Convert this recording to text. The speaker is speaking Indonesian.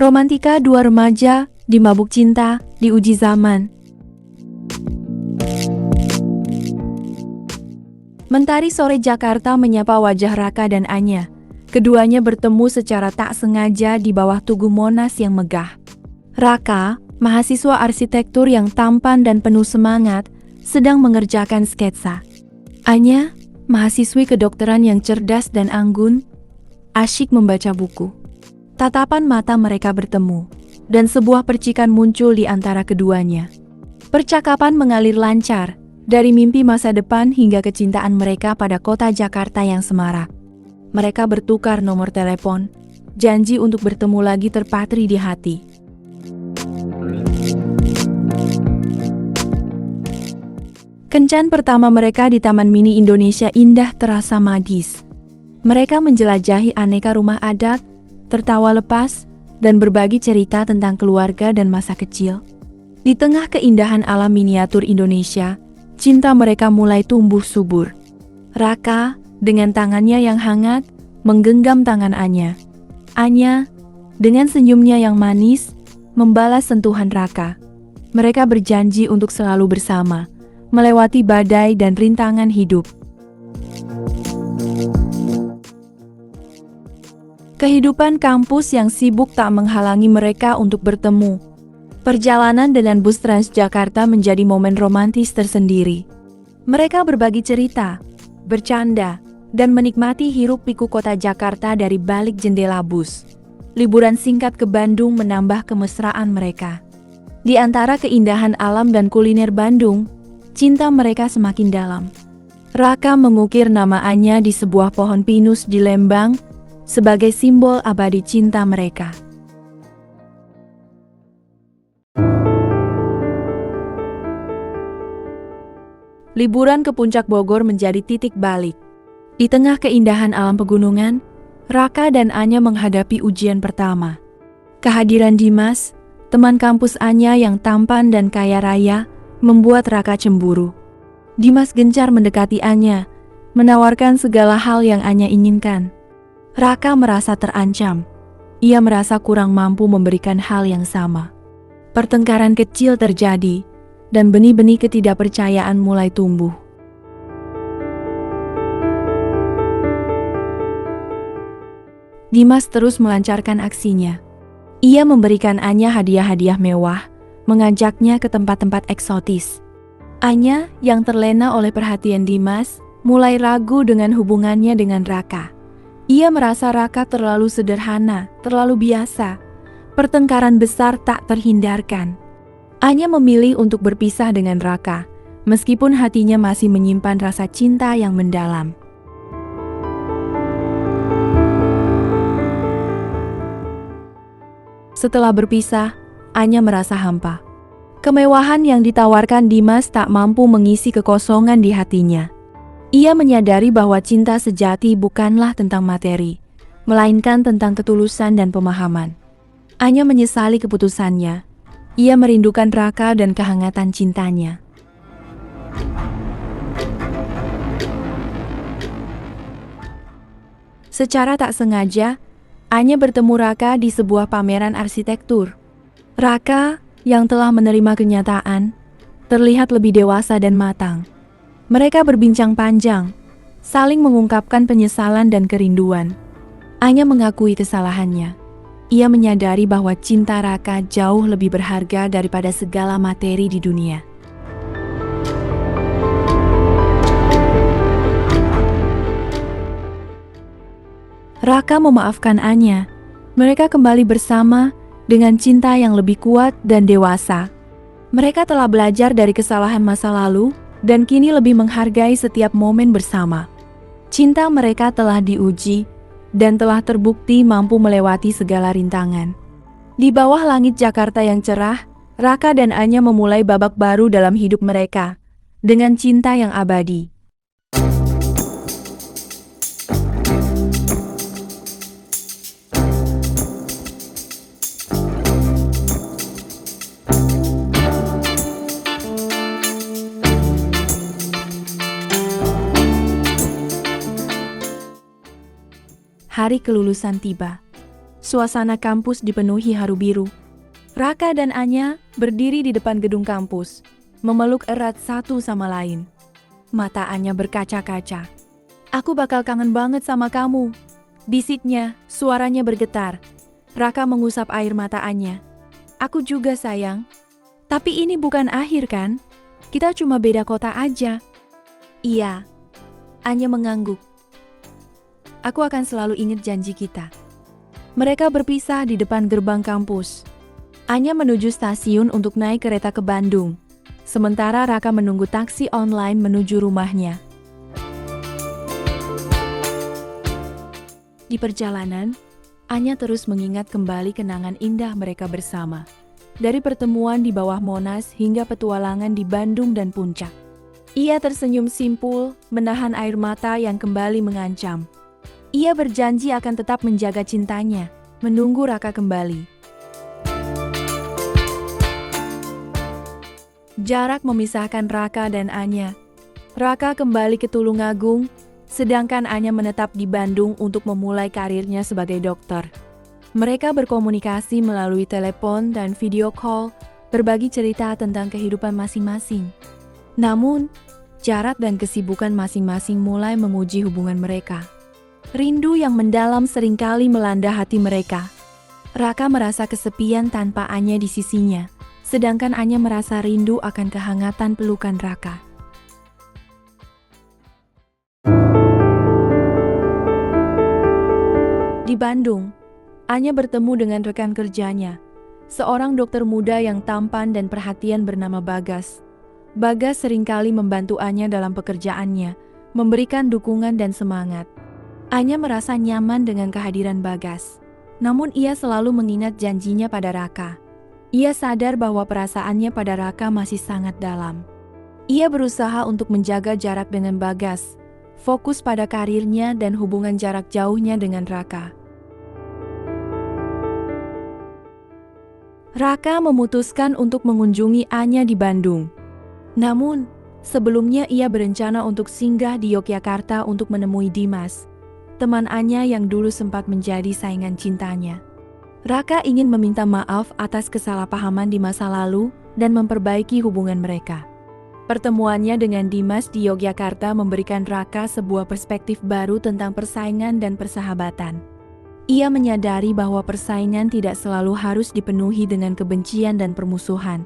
Romantika dua remaja di mabuk cinta di uji zaman. Mentari sore Jakarta menyapa wajah Raka dan Anya. Keduanya bertemu secara tak sengaja di bawah Tugu Monas yang megah. Raka, mahasiswa arsitektur yang tampan dan penuh semangat, sedang mengerjakan sketsa. Anya, mahasiswi kedokteran yang cerdas dan anggun, asyik membaca buku. Tatapan mata mereka bertemu, dan sebuah percikan muncul di antara keduanya. Percakapan mengalir lancar, dari mimpi masa depan hingga kecintaan mereka pada kota Jakarta yang semarak. Mereka bertukar nomor telepon, janji untuk bertemu lagi terpatri di hati. Kencan pertama mereka di Taman Mini Indonesia Indah terasa magis. Mereka menjelajahi aneka rumah adat, tertawa lepas, dan berbagi cerita tentang keluarga dan masa kecil. Di tengah keindahan alam miniatur Indonesia, cinta mereka mulai tumbuh subur. Raka, dengan tangannya yang hangat, menggenggam tangan Anya. Anya, dengan senyumnya yang manis, membalas sentuhan Raka. Mereka berjanji untuk selalu bersama, melewati badai dan rintangan hidup. Kehidupan kampus yang sibuk tak menghalangi mereka untuk bertemu. Perjalanan dengan bus Transjakarta menjadi momen romantis tersendiri. Mereka berbagi cerita, bercanda, dan menikmati hiruk-pikuk kota Jakarta dari balik jendela bus. Liburan singkat ke Bandung menambah kemesraan mereka. Di antara keindahan alam dan kuliner Bandung, cinta mereka semakin dalam. Raka mengukir nama Anya di sebuah pohon pinus di Lembang sebagai simbol abadi cinta mereka. Liburan ke Puncak Bogor menjadi titik balik. Di tengah keindahan alam pegunungan, Raka dan Anya menghadapi ujian pertama. Kehadiran Dimas, teman kampus Anya yang tampan dan kaya raya, membuat Raka cemburu. Dimas gencar mendekati Anya, menawarkan segala hal yang Anya inginkan. Raka merasa terancam. Ia merasa kurang mampu memberikan hal yang sama. Pertengkaran kecil terjadi, dan benih-benih ketidakpercayaan mulai tumbuh. Dimas terus melancarkan aksinya. Ia memberikan Anya hadiah-hadiah mewah, mengajaknya ke tempat-tempat eksotis. Anya, yang terlena oleh perhatian Dimas, mulai ragu dengan hubungannya dengan Raka. Ia merasa Raka terlalu sederhana, terlalu biasa. Pertengkaran besar tak terhindarkan. Anya memilih untuk berpisah dengan Raka, meskipun hatinya masih menyimpan rasa cinta yang mendalam. Setelah berpisah, Anya merasa hampa. Kemewahan yang ditawarkan Dimas tak mampu mengisi kekosongan di hatinya. Ia menyadari bahwa cinta sejati bukanlah tentang materi, melainkan tentang ketulusan dan pemahaman. Anya menyesali keputusannya. Ia merindukan Raka dan kehangatan cintanya. Secara tak sengaja, Anya bertemu Raka di sebuah pameran arsitektur. Raka, yang telah menerima kenyataan, terlihat lebih dewasa dan matang. Mereka berbincang panjang, saling mengungkapkan penyesalan dan kerinduan. Anya mengakui kesalahannya. Ia menyadari bahwa cinta Raka jauh lebih berharga daripada segala materi di dunia. Raka memaafkan Anya. Mereka kembali bersama dengan cinta yang lebih kuat dan dewasa. Mereka telah belajar dari kesalahan masa lalu dan kini lebih menghargai setiap momen bersama. Cinta mereka telah diuji dan telah terbukti mampu melewati segala rintangan. Di bawah langit Jakarta yang cerah, Raka dan Anya memulai babak baru dalam hidup mereka dengan cinta yang abadi. Hari kelulusan tiba. Suasana kampus dipenuhi haru biru. Raka dan Anya berdiri di depan gedung kampus, memeluk erat satu sama lain. Mata Anya berkaca-kaca. "Aku bakal kangen banget sama kamu," bisiknya, suaranya bergetar. Raka mengusap air mata Anya. "Aku juga sayang. Tapi ini bukan akhir kan? Kita cuma beda kota aja." "Iya." Anya mengangguk. "Aku akan selalu ingat janji kita." Mereka berpisah di depan gerbang kampus. Anya menuju stasiun untuk naik kereta ke Bandung. Sementara Raka menunggu taksi online menuju rumahnya. Di perjalanan, Anya terus mengingat kembali kenangan indah mereka bersama. Dari pertemuan di bawah Monas hingga petualangan di Bandung dan Puncak. Ia tersenyum simpul, menahan air mata yang kembali mengancam. Ia berjanji akan tetap menjaga cintanya, menunggu Raka kembali. Jarak memisahkan Raka dan Anya. Raka kembali ke Tulungagung, sedangkan Anya menetap di Bandung untuk memulai karirnya sebagai dokter. Mereka berkomunikasi melalui telepon dan video call, berbagi cerita tentang kehidupan masing-masing. Namun, jarak dan kesibukan masing-masing mulai menguji hubungan mereka. Rindu yang mendalam seringkali melanda hati mereka. Raka merasa kesepian tanpa Anya di sisinya, sedangkan Anya merasa rindu akan kehangatan pelukan Raka. Di Bandung, Anya bertemu dengan rekan kerjanya, seorang dokter muda yang tampan dan perhatian bernama Bagas. Bagas seringkali membantu Anya dalam pekerjaannya, memberikan dukungan dan semangat. Anya merasa nyaman dengan kehadiran Bagas. Namun ia selalu mengingat janjinya pada Raka. Ia sadar bahwa perasaannya pada Raka masih sangat dalam. Ia berusaha untuk menjaga jarak dengan Bagas, fokus pada karirnya dan hubungan jarak jauhnya dengan Raka. Raka memutuskan untuk mengunjungi Anya di Bandung. Namun, sebelumnya ia berencana untuk singgah di Yogyakarta untuk menemui Dimas, teman Anya yang dulu sempat menjadi saingan cintanya. Raka ingin meminta maaf atas kesalahpahaman di masa lalu dan memperbaiki hubungan mereka. Pertemuannya dengan Dimas di Yogyakarta memberikan Raka sebuah perspektif baru tentang persaingan dan persahabatan. Ia menyadari bahwa persaingan tidak selalu harus dipenuhi dengan kebencian dan permusuhan.